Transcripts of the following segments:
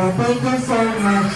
Thank you so much.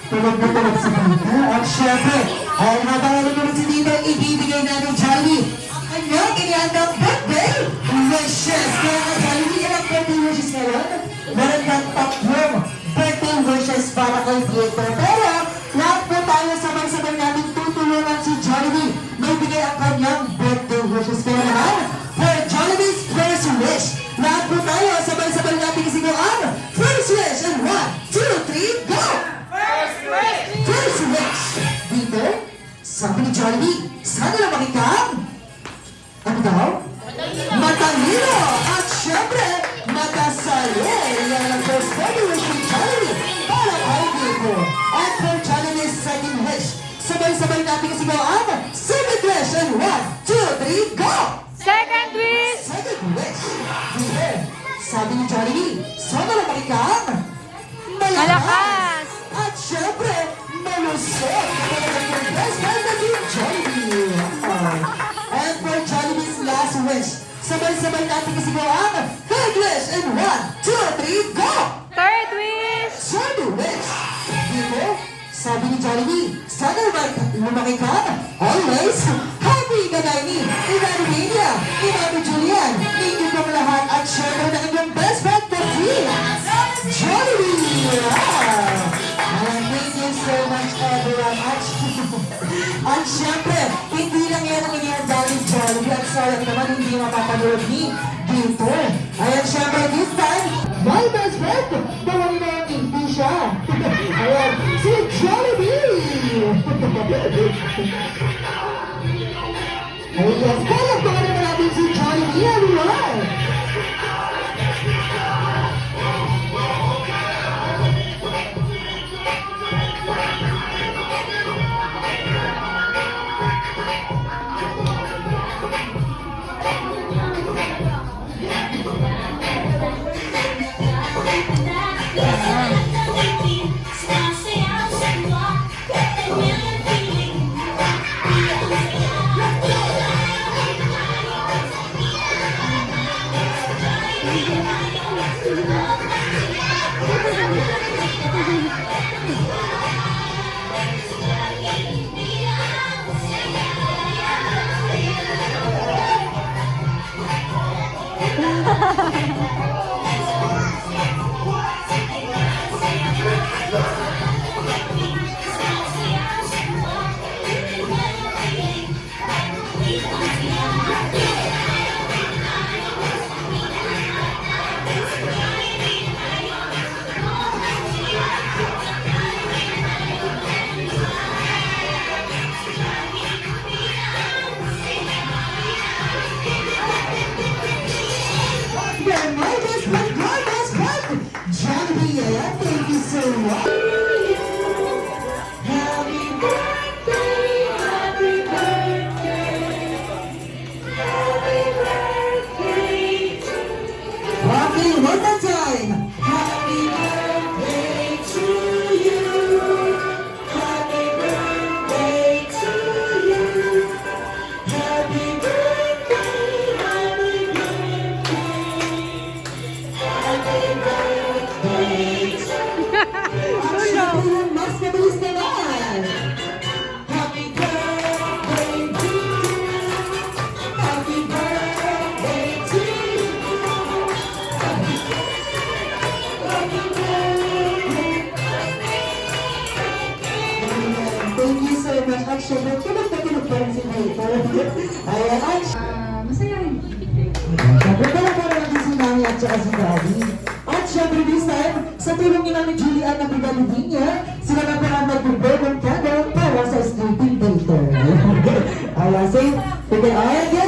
Tulog na tulog si Tita. At syempre, ay nabangalan naman si Tita, ibibigay natin Jollibee ang kanyang inihandang birthday wishes. Kaya nga Jollibee, ilang birthday wishes ngayon? Meron kang tatlong birthday wishes para kay Tita. Pero, lahat po tayo sabay-sabay natin tutulungan si Jollibee na ibigay ang kanyang birthday wishes. Kaya naman, for Jollibee's first wish, lahat po tayo sabay-sabay natin isigaw ang first wish. And 1, 2, 3, go! First wish! Dito, sabi ni Jollibee, sana na makikam? Ano daw? Matalino! At syempre, matasali! Yan ang first birthday wish ni Jollibee para kay Dito. At for Jollibee's second wish, sabay-sabay natin isigaw ang second wish. And 1, 2, 3, go! Second wish! Second wish! Dito, sabi ni Jollibee, sana na makikam? Malakas! At syempre, malusog ang your best friend na si Jollibee. And for Jollibee's last wish, sabay-sabay natin kasigaw ang third wish. And 1, 2, 3, go! Third wish! Third wish! Dito, sabi ni Jollibee, sana lumaki ka always happy kagaya ni Inano Mania, Inano Julian, ninyo kong lahat at syempre na inyong best friend na si Jollibee! Thank you so much everyone. At syempre, hindi lang yan ang inihanda ni Jollibee. At sorry naman, hindi mapapanood ni Dito. Ayan syempre, this time, my best friend, bawang na hindi siya. Ayan, si Jollibee! Ayan, yes, palakpakan naman natin si Jollibee, everyone! Thank you so much. Happy birthday, happy birthday, happy birthday to you. Okay, one more time. Happy birthday to you. Happy birthday to you. Happy birthday, happy birthday, happy birthday. Mas mabilis naman! Happy birthday to you! Happy birthday to you! Happy birthday! Thank you so much. At syempre, tulog na tulog pa rin si Maito. Ayan, at Masayahin. syempre, talaga natin si Mami at saka si Daddy. At syempre, this time, sa tulong ni Mami Julian na pinalibing niya, sila na pa ang mag-burn ng candle para sa sleeping daughter. Ayan, say, ayan,